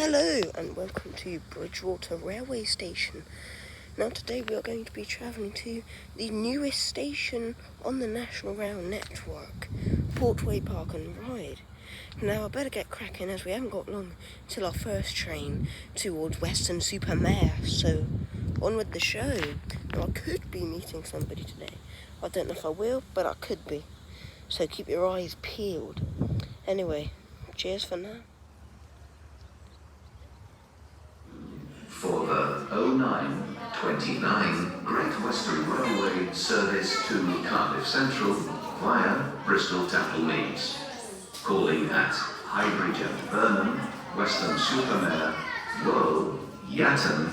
Hello and welcome to Bridgewater Railway Station. Now today we are going to be travelling to the newest station on the National Rail network, Portway Park and Ride. Now I better get cracking as we haven't got long till our first train towards Weston-super-Mare, so on with the show. Now I could be meeting somebody today. I don't know if I will, but I could be. So keep your eyes peeled. Anyway, cheers for now. For the 0929 Great Western Railway service to Cardiff Central via Bristol Temple Meads. Calling at Highbridge and Burnham, Weston-super-Mare, Woe, Yatton,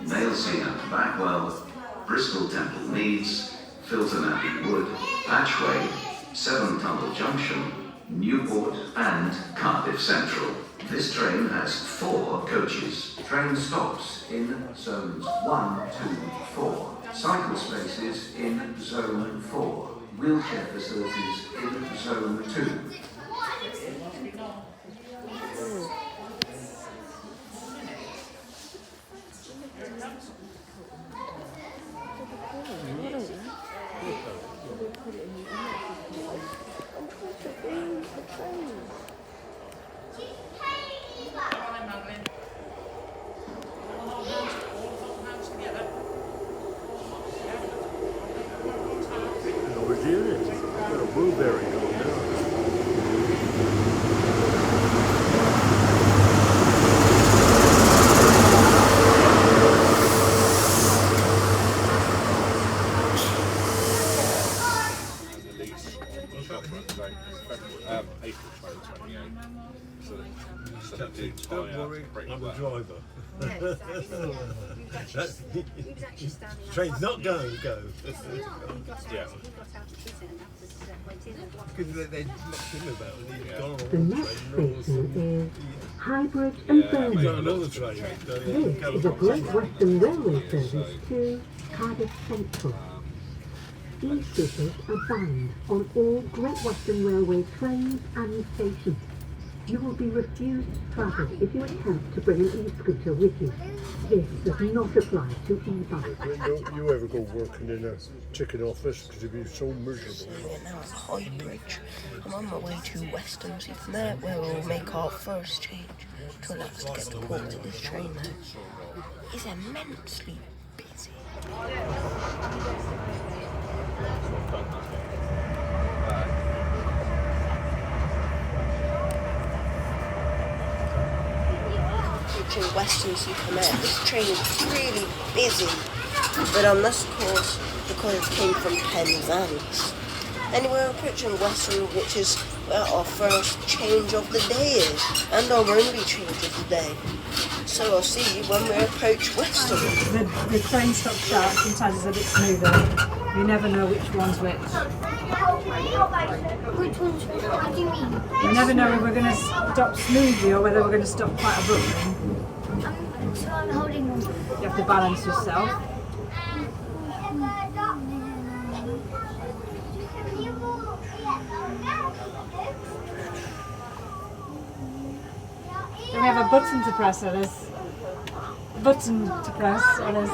Nailsea and Backwell, Bristol Temple Meads, Filton Abbey Wood, Patchway, Seven Tunnel Junction, Newport and Cardiff Central. This train has 4 coaches. Train stops in zones 1, 2, 4. Cycle spaces in zone 4. Wheelchair facilities in zone 2. Blueberry going down. April 2028. So they do Don't worry, I'm the driver. Train's not going to go. Yeah. Because they're not thinking about it. The next station is Highbridge and Burnham. Another train. This is a Great Western Railway service to Cardiff Central. E-scooters are banned on all Great Western Railway trains and stations. You will be refused travel if you attempt to bring an e-scooter with you. This does not apply to e-bikes. Don't you ever go working in a ticket office because it'd be so miserable. We're now at Highbridge. I'm on my way to Weston-super-Mare where we'll make our first change to allow us to get to port with this train now. It's immensely busy. Approaching Weston-super-Mare. This train is really busy, but that's of course because it came from Penzance. Anyway, we're approaching Weston, which is where our first change of the day is, and our only change of the day. So I'll see you when we approach Weston. The train stops sharp, sometimes it's a bit smoother. You never know which one's which. Which one's which? What do you mean? You never know if we're going to stop smoothly or whether we're going to stop quite abruptly. So I'm holding on. You have to balance yourself. Then we have a button to press on this. Button to press on this.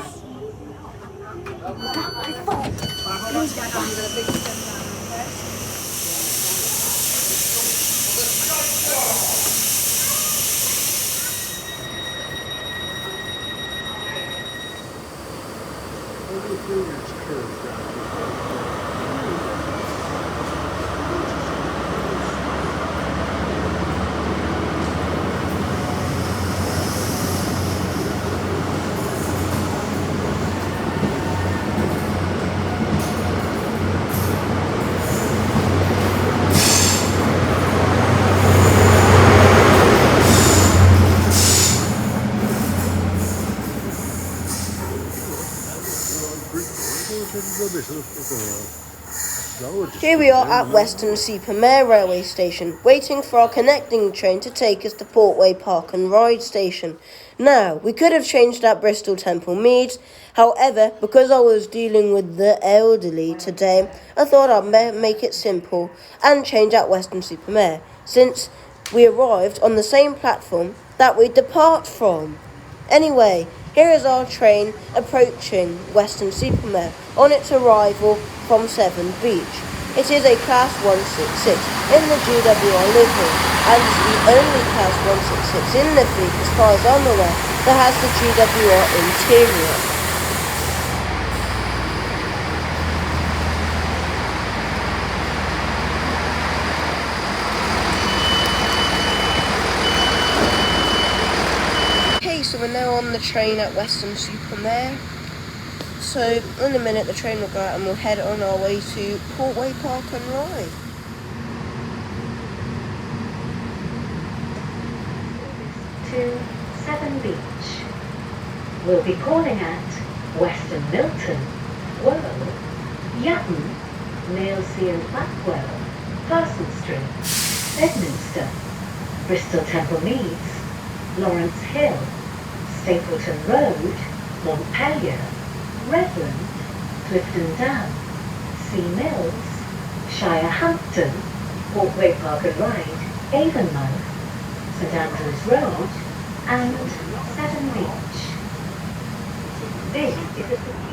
Here we are at Weston-super-Mare railway station, waiting for our connecting train to take us to Portway Park and Ride station. Now, we could have changed at Bristol Temple Meads, however, because I was dealing with the elderly today, I thought I'd make it simple and change at Weston-super-Mare, since we arrived on the same platform that we depart from. Anyway, here is our train approaching Weston-super-Mare on its arrival from Severn Beach. It is a Class 166 in the GWR livery, and is the only Class 166 in the fleet, as far as I'm aware, that has the GWR interior. Okay, so we're now on the train at Weston-super-Mare. So in a minute the train will go out and we'll head on our way to Portway Park and Ride. To Severn Beach. We'll be calling at Weston Milton, Worrell, Yatton, Nailsea and Blackwell, Parson Street, Bedminster, Bristol Temple Meads, Lawrence Hill, Stapleton Road, Montpellier, Redland, Clifton Down, Sea Mills, Shire Hampton, Portway Park and Ride, Avonmouth, St Andrews Road, and Severn Beach. This is a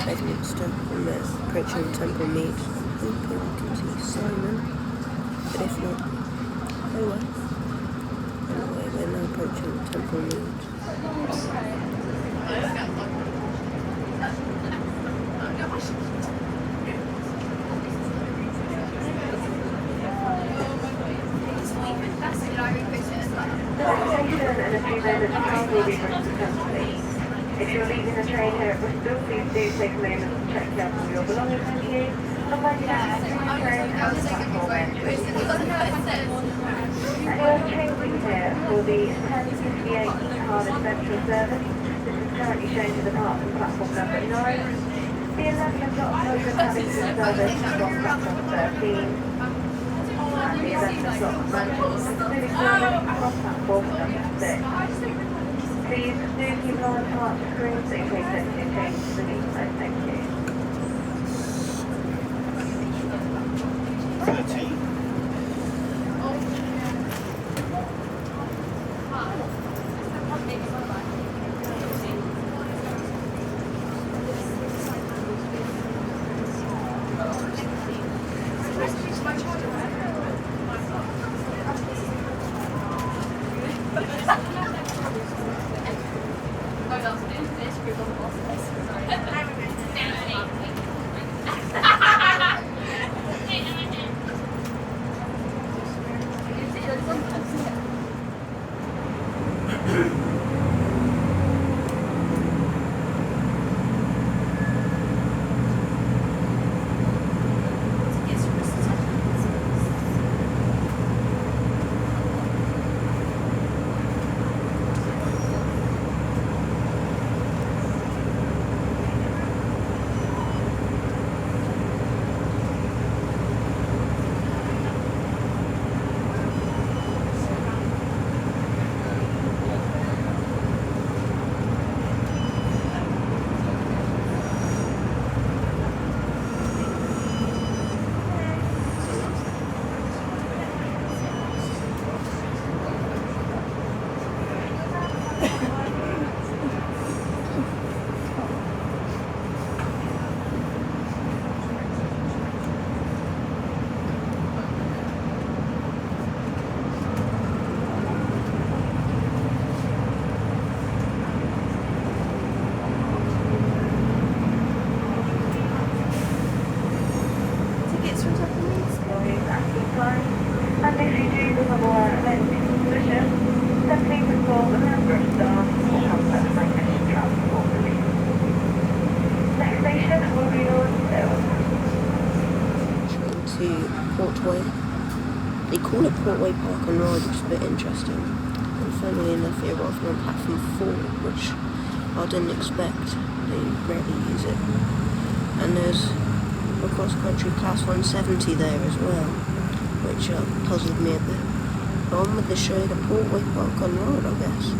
Bedminster and we're approaching Temple Mead. Hoping I can see Simon, but if not, oh well. Anyway, we're now approaching Temple Mead. and a few moments time will be Bristol Temple Meads. If you're leaving the train here at Bristol, please do take a moment to check out all your belongings with you. And when you get to the train, out the platform entry. And you're changing here for the 10:58 Cardiff Central service. This is currently shown to depart from platform number 9. The 11 o'clock Northern Paddington service from platform 13. And the 11 o'clock Manchester City service from platform number 6. Please do keep an eye on departure screens in case anything changes to the meantime. Thank you. to Portway. They call it Portway Park and Ride, which is a bit interesting. And funnily enough, it arrived on platform 4, which I didn't expect. They rarely use it. And there's a cross-country class 170 there as well, which puzzled me a bit. But on with the show, the Portway Park and Ride, I guess.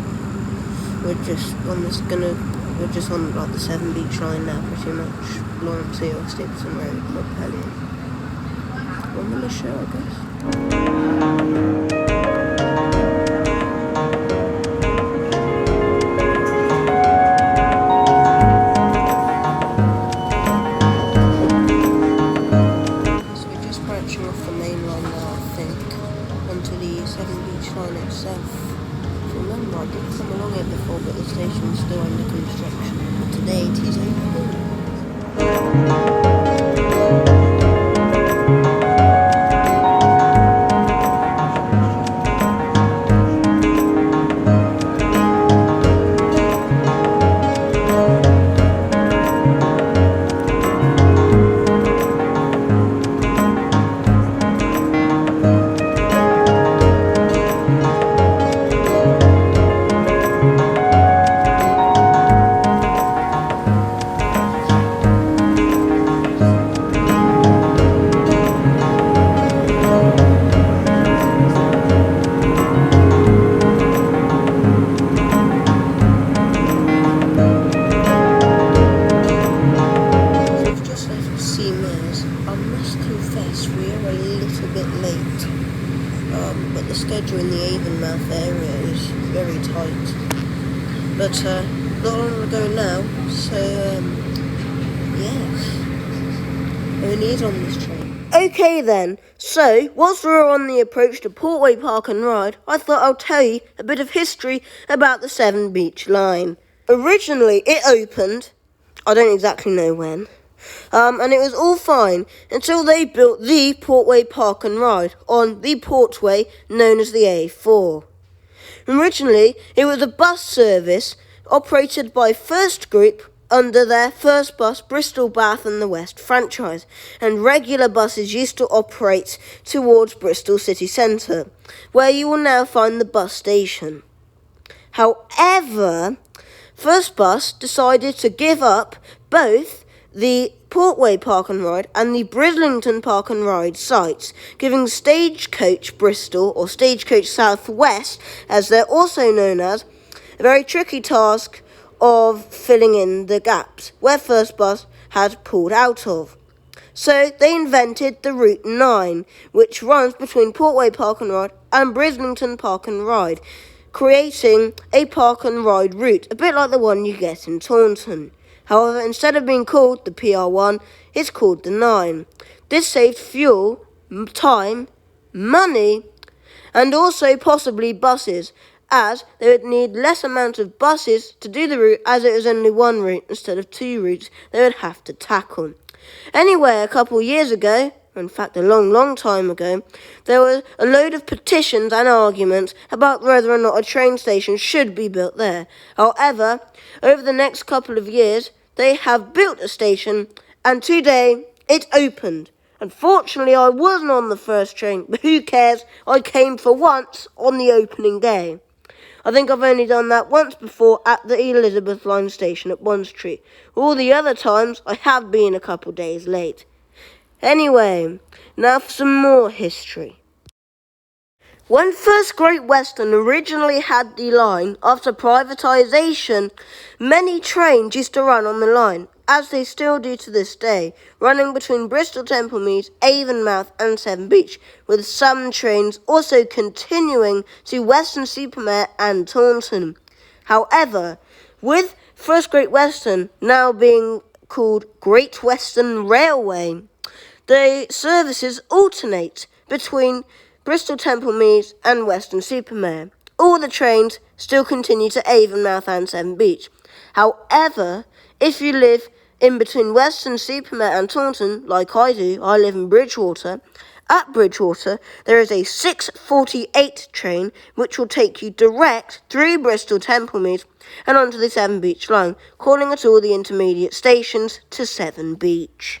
We're just on like the 7 Beach line now, pretty much. Lawrence Hill, Stapleton Road, Montpellier. On with the show, I guess. So we're just branching off the main line now, I think, onto the 7 Beach line itself. Remember, I did come along here before, but the station's still under construction. But today it is open. But the schedule in the Avonmouth area is very tight. But not long ago now, so yes, only is on this train. Okay then, so whilst we were on the approach to Portway Park and Ride, I thought I'll tell you a bit of history about the 7 Beach line. Originally it opened, I don't exactly know when, and it was all fine until they built the Portway Park and Ride on the Portway known as the A4. Originally, it was a bus service operated by First Group under their First Bus Bristol, Bath and the West franchise, and regular buses used to operate towards Bristol city centre, where you will now find the bus station. However, First Bus decided to give up both the Portway Park and Ride and the Brislington Park and Ride sites, giving Stagecoach Bristol, or Stagecoach South West, as they're also known as, a very tricky task of filling in the gaps where First Bus had pulled out of. So they invented the Route 9, which runs between Portway Park and Ride and Brislington Park and Ride, creating a park and ride route, a bit like the one you get in Taunton. However, instead of being called the PR1, it's called the 9. This saved fuel, time, money, and also possibly buses, as they would need less amount of buses to do the route, as it was only one route instead of 2 routes they would have to tackle. Anyway, a couple of years ago, in fact a long time ago, there was a load of petitions and arguments about whether or not a train station should be built there. However, over the next couple of years, they have built a station, and today it opened. Unfortunately, I wasn't on the first train, but who cares? I came for once on the opening day. I think I've only done that once before at the Elizabeth Line station at Bond Street. All the other times, I have been a couple days late. Anyway, now for some more history. When First Great Western originally had the line, after privatisation, many trains used to run on the line, as they still do to this day, running between Bristol Temple Meads, Avonmouth and 7 Beach, with some trains also continuing to Weston-super-Mare and Taunton. However, with First Great Western now being called Great Western Railway, the services alternate between Bristol Temple Meads and Weston-super-Mare. All the trains still continue to Avonmouth and 7 Beach. However, if you live in between Weston-super-Mare and Taunton, like I do, I live in Bridgewater, at Bridgewater there is a 6:48 train which will take you direct through Bristol Temple Meads and onto the 7 Beach line, calling at all the intermediate stations to 7 Beach.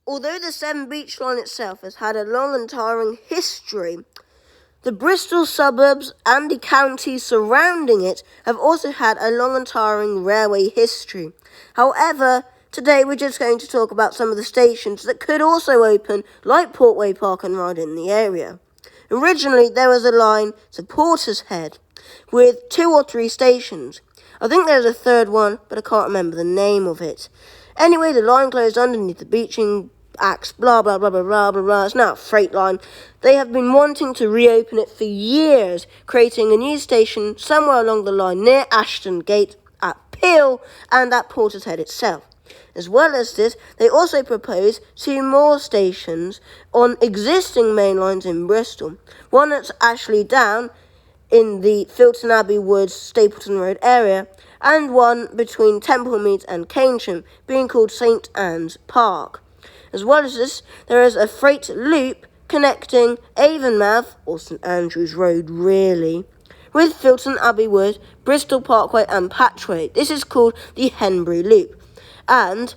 Although the Severn Beach line itself has had a long and tiring history, the Bristol suburbs and the counties surrounding it have also had a long and tiring railway history. However, today we're just going to talk about some of the stations that could also open, like Portway Park and Ride in the area. Originally, there was a line to Portishead with 2 or 3 stations. I think there's a third one, but I can't remember the name of it. Anyway, the line closed underneath the beaching acts, blah, blah, blah, blah, blah, blah, blah. It's now a freight line. They have been wanting to reopen it for years, creating a new station somewhere along the line near Ashton Gate, at Peel, and at Portishead itself. As well as this, they also propose 2 more stations on existing main lines in Bristol. One that's actually down in the Filton Abbey Woods, Stapleton Road area, and one between Temple Meads and Keynsham, being called St Anne's Park. As well as this, there is a freight loop connecting Avonmouth, or St Andrews Road really, with Filton Abbey Wood, Bristol Parkway and Patchway. This is called the Henbury Loop. And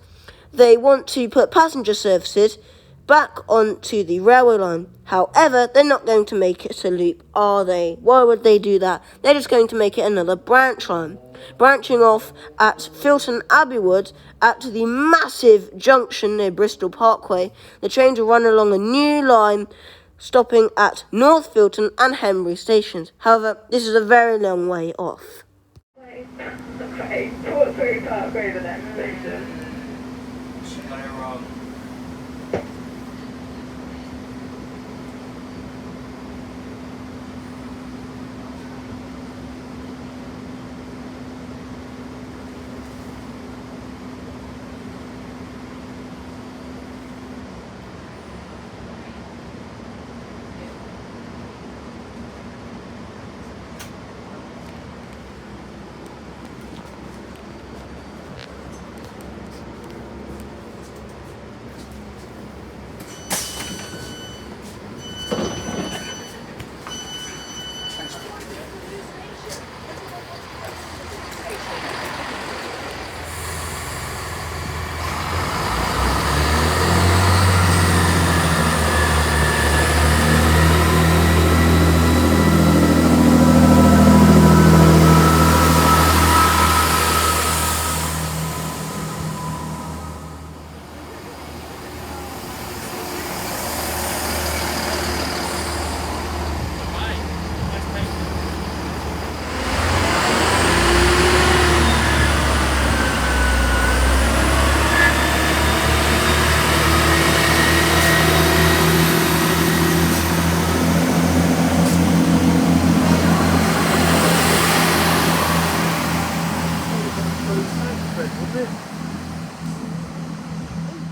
they want to put passenger services back onto the railway line. However, they're not going to make it a loop, are they? Why would they do that? They're just going to make it another branch line. Branching off at Filton Abbey Wood at the massive junction near Bristol Parkway, the trains will run along a new line stopping at North Filton and Henbury stations. However, this is a very long way off. Portway Parkway, the next station.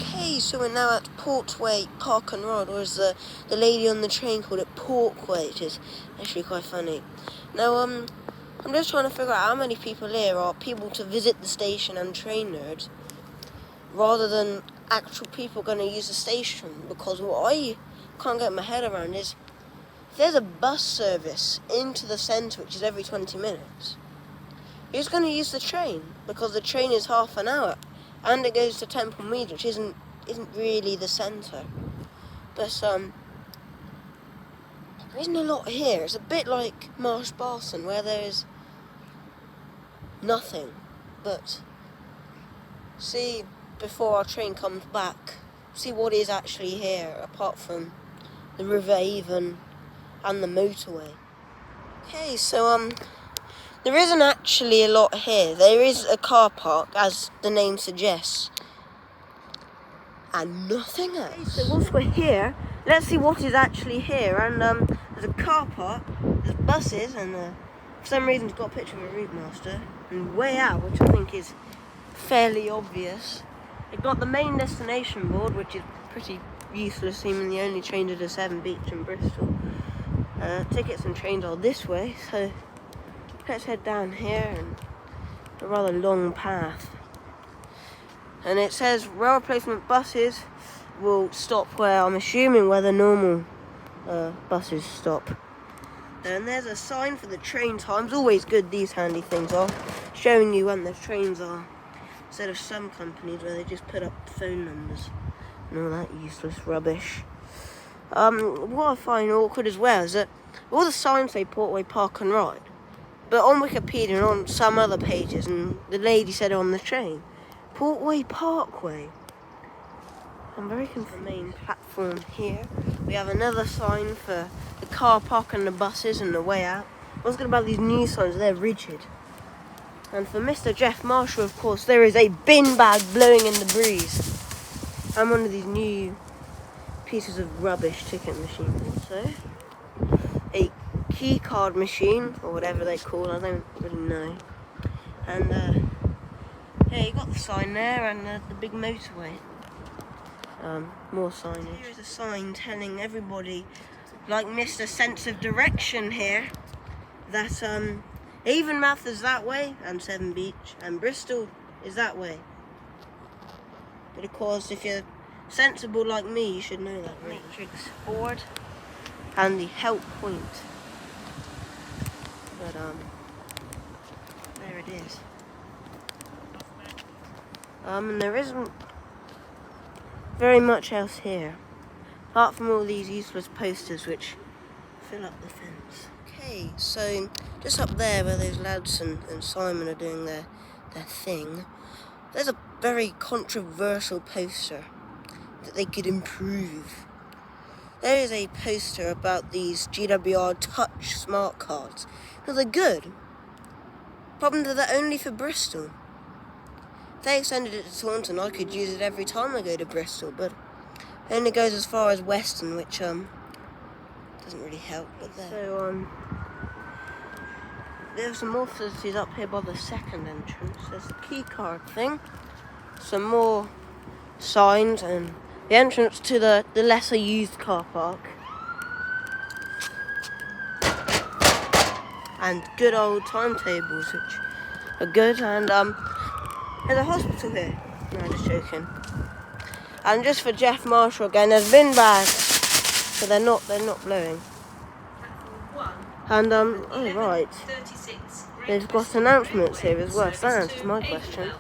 Okay, so we're now at Portway Park and Ride, or as the lady on the train called it, Portway, which is actually quite funny. Now, I'm just trying to figure out how many people here are people to visit the station and train nerds, rather than actual people going to use the station, because what I can't get my head around is, if there's a bus service into the centre, which is every 20 minutes, who's going to use the train? Because the train is half an hour, and it goes to Temple Meads, which isn't really the centre. But there isn't a lot here. It's a bit like Marsh Barton, where there is nothing. But see, before our train comes back, see what is actually here, apart from the River Avon and the motorway. Okay, so there isn't actually a lot here. There is a car park, as the name suggests, and nothing else. Okay, so whilst we're here, let's see what is actually here. And there's a car park, there's buses, and for some reason it's got a picture of a route master, and way out, which I think is fairly obvious. They've got the main destination board, which is pretty useless, seeming the only train to the Severn Beach in Bristol. Tickets and trains are this way, so let's head down here, and a rather long path. And it says rail replacement buses will stop where, I'm assuming, where the normal buses stop. And there's a sign for the train times. Always good, these handy things are, showing you when the trains are, instead of some companies where they just put up phone numbers. and all that useless rubbish. What I find awkward as well is that all the signs say Portway Park and Ride, but on Wikipedia and on some other pages, and the lady said on the train, Portway Parkway. I'm very confused. The main platform here, we have another sign for the car park and the buses and the way out. What's good about these new signs? They're rigid. And for Mr. Jeff Marshall, of course, there is a bin bag blowing in the breeze. And one of these new pieces of rubbish ticket machines. Also, a key card machine, or whatever they call it, I don't really know. And yeah, you got the sign there and the big motorway. More signage. Here is a sign telling everybody, like Mr. Sense of Direction here, that Avonmouth is that way, and Severn Beach, and Bristol is that way. But of course, if you're sensible like me, you should know that. Matrix board and the help point. But there it is. And there isn't very much else here, apart from all these useless posters which fill up the fence. Okay, so just up there where those lads and Simon are doing their thing, there's a very controversial poster that they could improve. There is a poster about these GWR Touch smart cards. Now they're good. Problem that they're only for Bristol. If they extended it to Taunton, I could use it every time I go to Bristol, but it only goes as far as Weston, which doesn't really help. But there. So there's some more facilities up here by the second entrance. There's the key card thing, some more signs, and the entrance to the lesser used car park. And good old timetables, which are good, and there's a hospital here. No, just joking. And just for Jeff Marshall again, there's bin bags, so they're not blowing. And oh right, they've got announcements here as well. So that answers my question.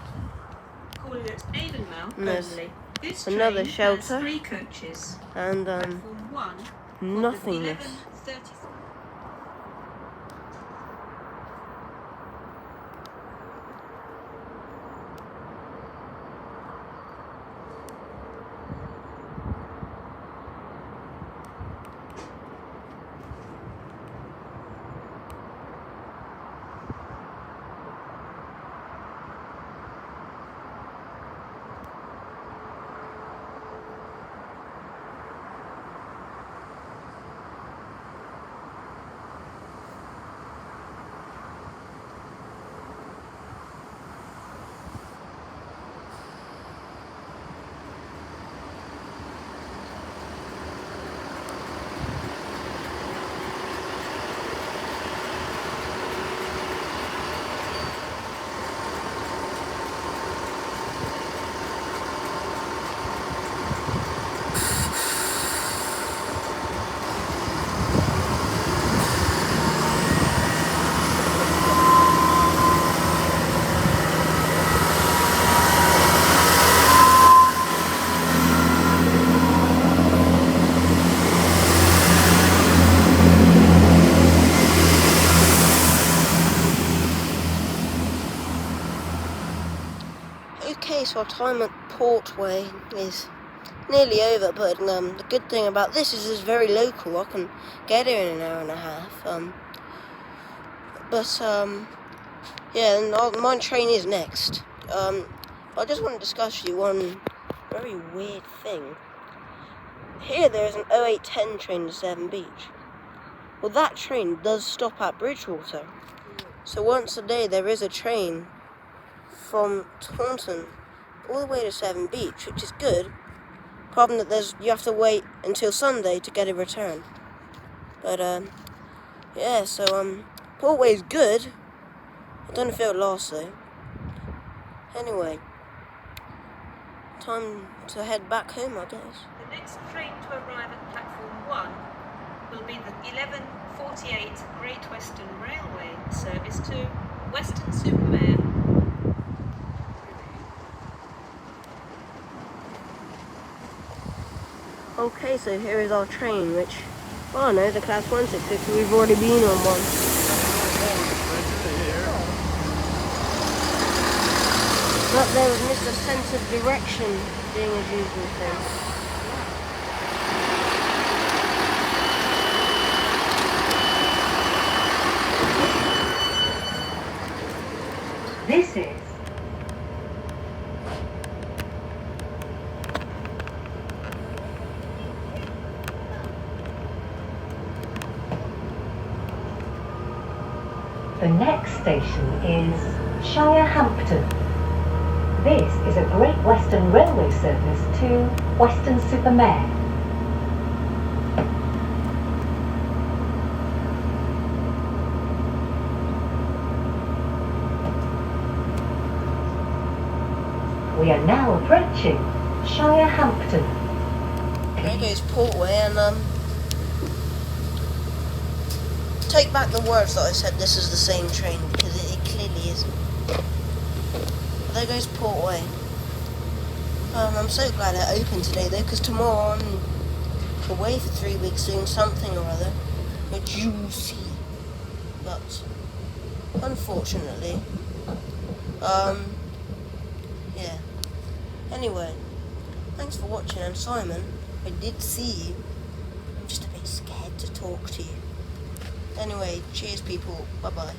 And there's another shelter and nothingness. Okay, so our time at Portway is nearly over, but the good thing about this is it's very local. I can get here in an hour and a half. Yeah, and my train is next. I just want to discuss with you one very weird thing. Here there is an 0810 train to Severn Beach. Well, that train does stop at Bridgewater. So once a day there is a train from Taunton all the way to Severn Beach, which is good. Problem that you have to wait until Sunday to get a return. But yeah, so Portway is good. I don't know if it'll last though. Anyway, time to head back home, I guess. The next train to arrive at platform 1 will be the 11:48 Great Western Railway service to Weston-super-Mare. Okay, so here is our train, which, oh no, the Class 1650, we've already been on one. But there was missed a sense of direction, being a usual thing. This is the next station is Shirehampton. This is a Great Western Railway service to Weston-super-Mare. We are now approaching Shirehampton. There goes Portway, and take back the words that I said this is the same train, because it clearly isn't. But there goes Portway. I'm so glad it opened today though, because tomorrow I'm away for 3 weeks doing something or other, which you will see. But unfortunately, yeah. Anyway, thanks for watching, and Simon, I did see you. I'm just a bit scared to talk to you. Anyway, cheers people, bye bye.